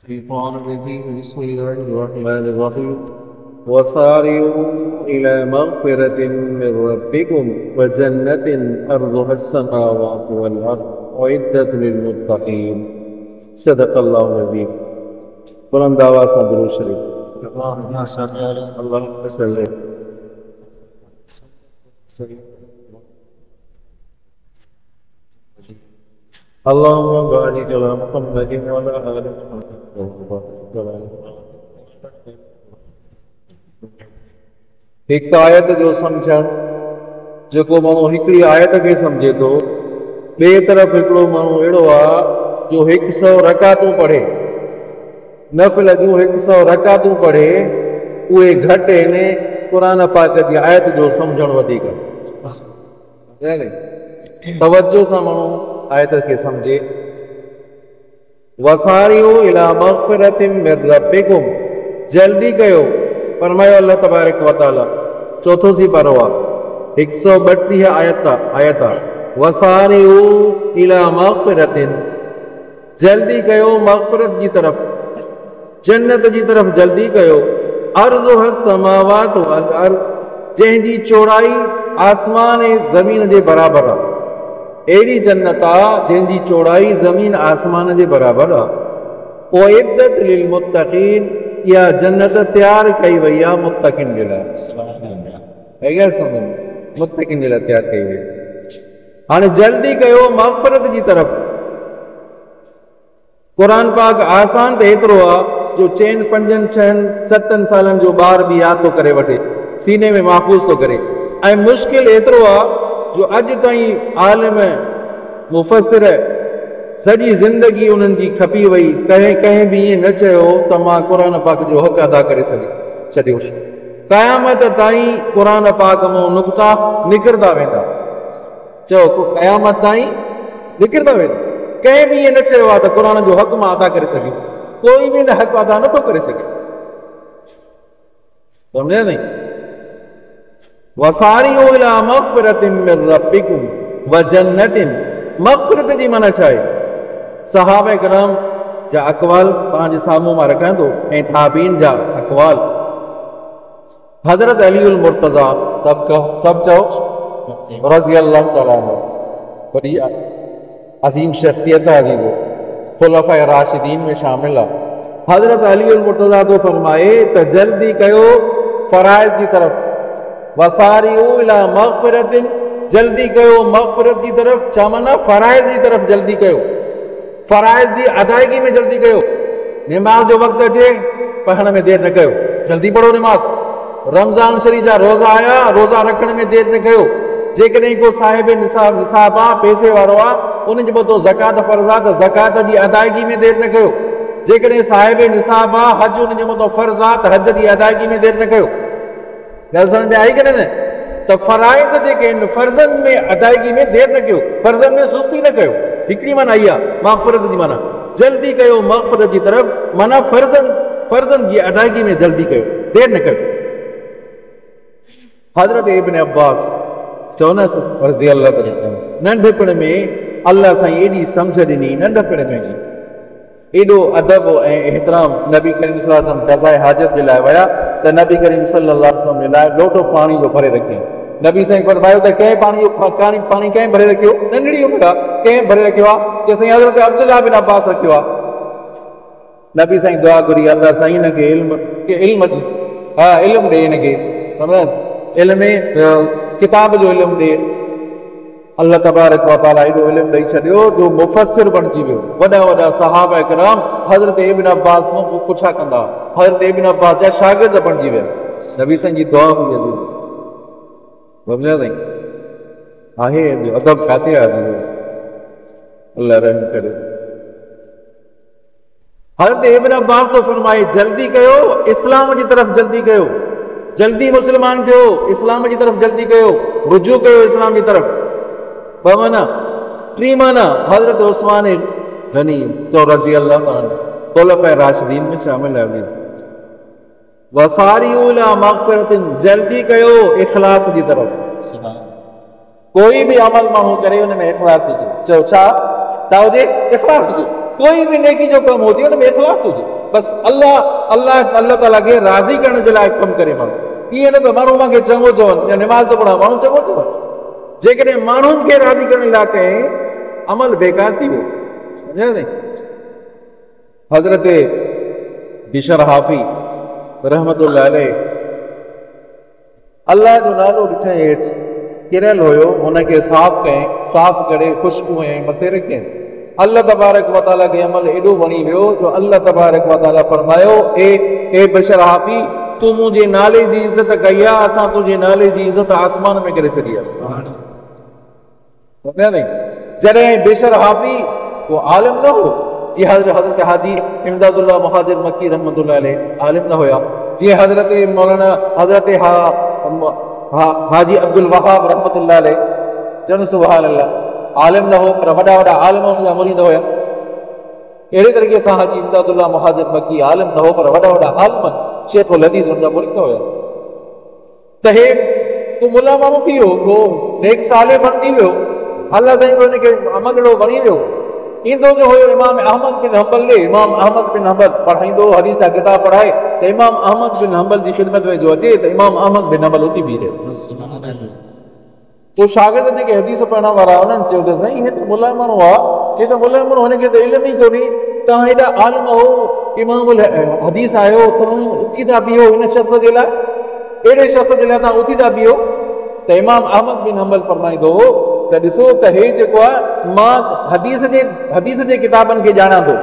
الشيطان الرجيم بسم الله الرحمن الرحيم وسارعوا إلى مغفرة من ربكم وجنة أرضها السماوات والأرض أعدت للمتقين صدق الله العظيم. بلند آواز سے درود شریف. اللهم صل على اللهم صل اللهم بارك على محمد وعلى آل محمد. हिकु आयत जो सम्झणु, जेको माण्हू हिकिड़ी आयत खे सम्झे थो, ॿिए तरफ़ हिकिड़ो माण्हू अहिड़ो आहे जो 100 रकातूं पढ़े, नफ़िल जूं 100 रकातूं पढ़े, उहे घटि आहिनि क़ुरान पाक जी आयत जो सम्झणु वधीक। तवज्जो सां माण्हू आयत खे सम्झे। वसारियो इला मग़फ़िरतिन मिन रब्बिकुम, जल्दी कयो, फरमायो अल्लाह तबारक व तआला। चौथो सी पारो आहे, 132 आयत आहे। वसारियो इला मग़फ़िरतिन, जल्दी कयो मग़फ़िरत जी तरफ़, जन्नत जी तरफ़ जल्दी कयो। अर्ज़ुहा समावात वल अर्ज़, जंहिंजी चौड़ाई आसमान ऐं ज़मीन जे बराबरि आहे। अहिड़ी जन्नत आहे जंहिंजी चौड़ाई ज़मीन आसमान जे बराबरि आहे। उइद्दत लिल मुत्तक़ीन, इहा जन्नत तयारु कई वई आहे मुत्तक़ीन जे लाइ। मुत्तक़ीन जे लाइ तयारु कई वई। हाणे जल्दी कयो मग़फ़िरत जी तरफ़। क़ुरान पाक आसान त एतिरो आहे जो 4, 5, 6, 7 सालनि जो ॿार बि यादि थो करे वठे, सीने में महफ़ूज़ थो करे। ऐं मुश्किल एतिरो आहे जो अॼु ताईं आलिम मुफ़सिर सॼी ज़िंदगी उन्हनि जी खपी वई, कंहिं बि ईअं न चयो त मां क़ुरान पाक जो हक़ अदा करे छॾियो। क़यामत ताईं क़ुरान पाक मां नुक़्ता निकिरंदा वेंदा। चओ क़यामत ताईं निकिरंदा वेंदा। कंहिं बि ईअं न चयो आहे त क़ुरान जो हक़ मां अदा करे सघियो। कोई बि न हक़ अदा नथो करे सघे। सम्झे नहीं? वसारियो इला मग़फ़िरतिन मिन रब्बिकुम व जन्नतिन, मग़फ़िरत जी माना छा आहे? सहाबा किराम जा अक़वाल तव्हांजे साम्हूं मां रखां थो ऐं ताबीन जा अक़वाल। हज़रत अलीउल मुर्तज़ा सभु चओ रज़ी अल्लाह तआला अन्हु, वॾी अज़ीम शख़्सियत आहे वो, खुलफ़ाए राशिदीन में शामिल आहे। हज़रत अलीउल मुर्तज़ा तो फरमाए त जल्दी कयो फ़राइज़ जी तरफ़। वसारियो इला मग़फ़िरतिन, जल्दी कयो मग़फ़िरत जी तरफ़। छा माना? फ़राइज़ जी तरफ़ जल्दी कयो, फ़राइज़ जी अदायगी में जल्दी कयो। निमाज़ जो वक़्तु अचे, पढ़ण में देरि न कयो, जल्दी पढ़ो निमाज़। रमज़ान शरीफ़ जा रोज़ा आया, रोज़ा रखण में देरि न कयो। जेकॾहिं को साहिब निसाब आहे, पैसे वारो आहे, उन जे मथां ज़कात फ़र्ज़ आहे त ज़कात जी अदायगी में देरि न कयो। जेकॾहिं साहिब निसाब आहे, हज उन जे मथां फ़र्ज़ आहे त हज जी अदायगी में देरि न कयो। ॻाल्हि सम्झ में आई की न? त फ़राइज़ जेके आहिनि फ़र्ज़नि में अदायगी में देरि न कयो, फ़र्ज़नि में सुस्ती न कयो। हिकिड़ी माना आई आहे मग़फ़िरत जी माना, जल्दी कयो मग़फ़िरत जी तरफ़, माना फ़र्ज़नि जी अदायगी में जल्दी कयो, देरि न कयो। हज़रत इब्न अब्बास चओ न रज़ी अल्लाह तआला, नंढपण में अल्लाह साईं एॾी सम्झ ॾिनी, नंढपण में एॾो अदब ऐं एहतराम। नबी करीम सल्लल्लाहु अलैहि वसल्लम क़ज़ाए हाजत जे लाइ विया त नबी करीम सल्लल्लाहु अलैहि वसल्लम जे लाइ लोटो पाणी जो भरे रखियईं। नबी साईं फरमायो त कंहिं पाणी कंहिं भरे रखियो? नंढड़ी उमिरि आहे, कंहिं भरे रखियो आहे? चए साईं हज़रत अब्दुल्लाह बिन अब्बास रखियो आहे। नबी साईं दुआ घुरी, अल्लाह साईं हिनखे इल्म ॾे, हिनखे इल्म किताब जो इल्म ॾे। अल्लाह तबारक व तआला एॾो इल्म ॾेई छॾियो जो मुफ़सिर बणिजी वियो। वॾा वॾा सहाबा किराम हज़रत इब्न अब्बास खां पुछा कंदा, हज़रत इब्न अब्बास जा शागिर्द बणिजी विया। नबी साईं जी दुआ हुई आहे। अदब किथे आहे? अल्लाह रहम करे। हज़रत इब्न अब्बास तो फरमाए जल्दी कयो इस्लाम जी तरफ़ जल्दी कयो, जल्दी मुस्लमान थियो, इस्लाम जी तरफ़ जल्दी कयो, रुजू कयो इस्लाम जी तरफ़। ॿ माना। टी माना हज़रत उस्मान गनी रज़ी अल्लाह तआला खुलफ़ाए राशिदीन में शामिल आहे। वसारियो इला मग़फ़िरतिन, जल्दी कयो इख़लास जी तरफ़। कोई भी अमल माण्हू करे उन में इख़लास हुजे। चओ छा? छा हुजे इखलास हुजे कोई भी नेकी जो कम होती है उनमें इखलास हुजे बस अल्लाह अल्लाह अल्लाह ताला खे राज़ी करण जे लाइ कमु करे माण्हू ईअं न त माण्हू मूंखे चङो चवनि या निमाज़ थो पढ़ा माण्हू चङो चवनि जेकॾहिं माण्हुनि खे राज़ी करण लाइ कयईं अमल बेकार थी वियो सम्झो नी हज़रत बिशर हाफ़ी रहमतुल्लाह अलैह अल्लाह जो नालो ॾिठईं हेठि किरियल हुयो हुनखे साफ़ कयईं साफ़ करे ख़ुशबू ऐं मथे रखियईं अल्लाह तबारक व तआला खे अमल एॾो वणी वियो जो अल्लाह तबारक व तआला फरमायो ए बिशर हाफ़ी तूं मुंहिंजे नाले जी इज़त कई आहे असां तुंहिंजे नाले जी इज़त आसमान में करे छॾी आहे सम्झा नी जॾहिं बिशर हाफ़ी वो आलिम न हो जी हज़रत हाजी इमदादुल्लाह मुहाजिर मक्की रहमतुल्लाह अलैह आलिम न हुया जीअं हज़रत मौलाना हज़रत हाजी अब्दुल वहाब रहमतुल्लाह अलैह चवनि सुभान अल्लाह आलिम न हो पर वॾा वॾा आलिम हुनजा मुरीद हुया अहिड़े तरीक़े सां हाजी इमदादुल्लाह मुहाजिर मक्की आलिम न हो पर वॾा वॾा आलिम शेख लदीज़ हुनजा मुरीद हुया त हे तूं मुला माण्हू थी वियो को नेक साले बणिजी वियो अल्लाह साईं हुनखे अमल एॾो वणी वियो ईंदो जो हुयो इमाम अहमद बिन हंबल ॾे इमाम अहमद बिन हंबल पढ़ाईंदो हदीस जा किताब पढ़ाए त इमाम अहमद बिन हंबल जी ख़िदमत में जो अचे त इमाम अहमद बिन हंबल उथी बीहे तो शागिर्द जेके हदीस पढ़ण वारा उन्हनि चयो त साईं हीअ त मुला माण्हू आहे हे त मुला माण्हू हुनखे त इल्मु ई कोन्हे तव्हां हेॾा आलिम हो इमाम हदीस आहियो तव्हां उथी था बीहो हिन शख़्स जे लाइ अहिड़े शख़्स जे लाइ तव्हां उथी था बीहो त इमाम अहमद बिन हंबल फरमाईंदो हो त ॾिसो त हे जेको आहे मां हदीस जे किताबनि खे ॼाणा थो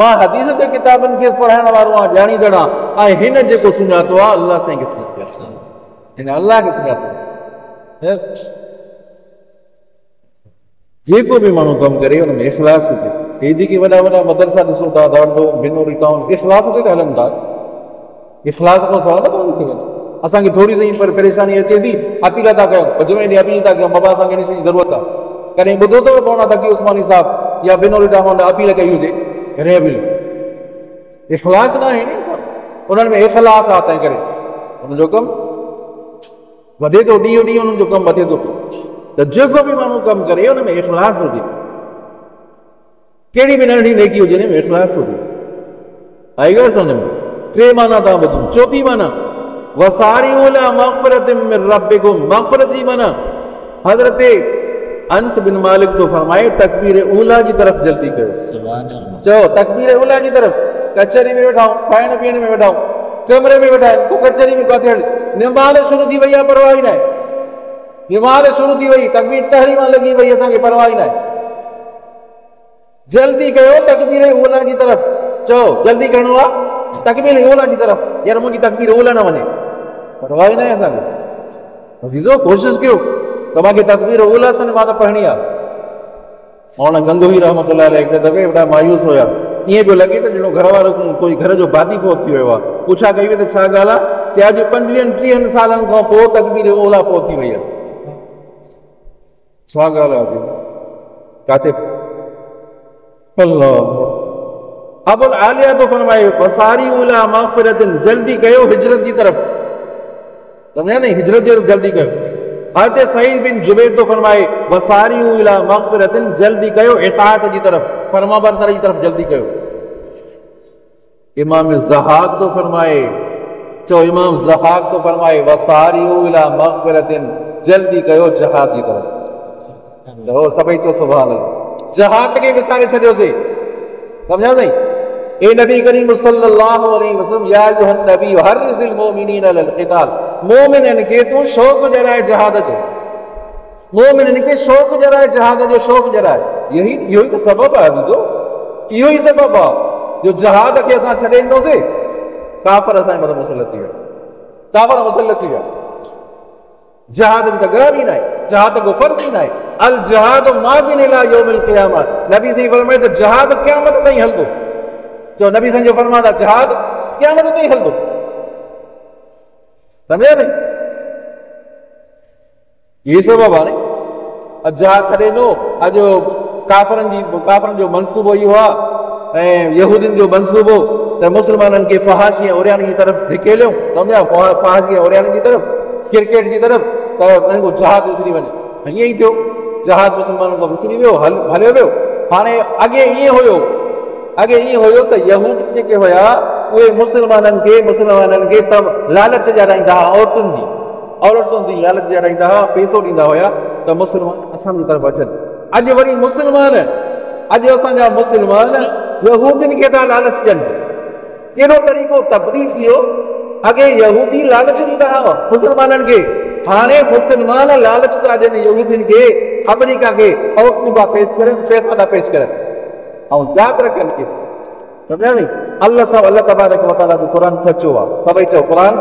मां हदीस जे किताबनि खे पढ़ाइण वारो आहियां ॼाणींदड़ आहियां ऐं हिन जेको सुञातो आहे अल्लाह साईं खे सुञातो हिन अल्लाह खे सुञातो जेको बि माण्हू कमु करे हुन में इख़लास हुजे हे जेके वॾा वॾा मदरसा ॾिसो था दौड़ो बिनोरी टाउन इख़लास ते हलनि था इख़लास खां सवाइ न कोन थी वञे असांखे थोरी सी पर परेशानी अचे थी अपील था कयूं भॼो वेंदी अपील था कयूं बाबा असांखे हिन शइ जी ज़रूरत आहे कॾहिं ॿुधो अथव कोन तकी उस्मानी साहिबु या बिनोरी टाउन अपील कई हुजे कॾहिं अपील इख़लास न आहे नी उन्हनि में इख़लास आहे तंहिं करे हुनजो कमु वधे थो ॾींहों ॾींहुं हुननि जो कमु वधे थो त जेको बि माण्हू कमु करे हुन में इख़लास हुजे कहिड़ी बि नंढी नेकी हुजे हुन में इख़लास हुजे आई ॻाल्हि सम्झ में टे माना तव्हां ॿुधो चौथी माना वसारियूं ला मग़फ़िरत मिन रब्बिकुम मग़फ़िरत जी माना हज़रत अनस बिन मालिक तो फरमाए तकबीर ऊला जी तरफ़ जल्दी कयो सुभान अल्लाह चओ तकबीर ऊला जी तरफ़ कचहरी में वेठा आहियूं खाइण पीअण में वेठा आहियूं कमरे में वेठा आहियूं को कचहरी में किथे निमाज़ शुरू थी वई आहे परवाह ई न आहे निमाज़ शुरू थी वई तकबीर तहरीमा लॻी वई असांखे परवाह ई न आहे जल्दी कयो तकबीर ऊला जी तरफ़ चओ जल्दी करिणो आहे तकबीर ऊला जी तरफ़ यार मुंहिंजी तकबीर ऊला न वञे परवाह ई न आहे असांखे अज़ीज़ो कोशिशि कयो त मूंखे तकबीर ऊला सां नमाज़ पढ़णी आहे मौलाना गंगोही रहमतुल्लाह अलैह हिकु दफ़े वॾा मायूस हुया ईअं पियो लॻे त ॼणो घर वारो कोई घर जो बादी पोइ थी वियो आहे पुछा कई हुई त छा ॻाल्हि आहे चए अॼु 25-30 सालनि खां पोइ तकबीर ऊला पोइ थी वई आहे छा ॻाल्हि आहे काथे अल्लाह अबुल आलिया तो फरमाए वसारी उला मग़फ़िरतिन जल्दी कयो हिजरत जी तरफ़ सम्झा नहीं हिजरत जी जल्दी कयो हज़रत सईद बिन जुबैर तो फरमाए वसारी उला मग़फ़िरतिन जल्दी कयो इताअत जी तरफ़ फरमाबरदारी जी तरफ़ जल्दी कयो इमाम ज़हाक तो फरमाए चो इमाम ज़हाक तो फरमाए वसारी उला मग़फ़िरतिन जल्दी कयो जहाद जी तरफ़ चओ सभई चो सुभान अल्लाह जहाद खे विसारे छॾियोसीं समझा नहीं ए नबी करीम सल्लल्लाहु अलैहि वसल्लम या अय्युहन नबी हर्रिज़िल मोमिनीन अलल क़िताल मोमिनन के तू शौक़ जराए जहाद जो मोमिनन के शौक़ जराए जहाद जो शौक़ जराए यही ही तो सबब है अज़ीज़ो इहो ही सबब आहे जो जहाद के असां छॾे ॾींदोसीं काफ़िर असां मथां मुसलत थी विया काफ़िर मुसलत थी विया जहाद जी त ॻाल्हि ई न आहे जहाद को फ़र्ज़ ई न आहे अल जहाद मादिन इला यौमिल क़ियामा नबी साईं फरमाए त जहाद क़यामत ताईं हलंदो चओ नबी साईं जो फरमान आहे जहाद क़यामत ताईं हलंदो सम्झे नहीं ये सबब आहे न जहाद छॾे ॾिनो अॼु काफ़िरनि जो मनसूबो इहो आहे ऐं यहूदियुनि जो मनसूबो त मुस्लमाननि खे फहाशी ऐं उरियानी जी तरफ़ धिकेलियो सम्झा फहाशी ऐं उरियानी जी तरफ़ क्रिकेट की तरफ तो उनको जहाद विसरी वञे ईअं ई थियो जहाद मुसलमानों को विसरी वियो हलियो वियो हाणे अॻे ईअं हुयो त यहूदी जेके हुया उहे मुस्लमाननि खे त लालच ॼाणाईंदा हुआ, औरतुनि जी लालच ॼाणाईंदा हुआ, पैसो ॾींदा हुया त मुस्लमान असांजी तरफ़ अचनि। अॼु वरी अॼु असांजा मुस्लमान यहूदियुनि खे था लालच ॾियनि। कहिड़ो तरीक़ो तब्दील थी वियो। अॻे यहूदी लालच ॾींदा हुआ मुस्लमाननि खे, हाणे मुस्लमान लालच था ॾियनि यहूदियुनि खे, अमेरिका खे, औरतूं था पेश करनि, पैसा था पेश करनि ऐं यादि रखनि के सम्झा नी। अल्लाह तबारक व तआला जो क़ुरान सचो आहे। सभई चओ क़ुरान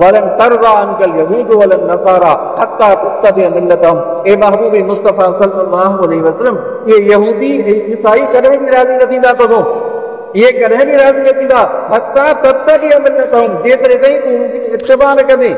वलन तर्ज़ा अनकल यहूद वलन नसारा हत्ता तत्तबिअ मिल्लतहुम। ए महबूब मुस्तफा सल्लल्लाहु अलैहि वसल्लम, ये यहूदी ईसाई कॾहिं बि राज़ी न थींदा तोखां, ये कॾहिं बि राज़ी न थींदा हत्ता तत्तबिअ मिल्लतहुम, जेतिरे ताईं तूं उनजी इत्तिबा न कंदे,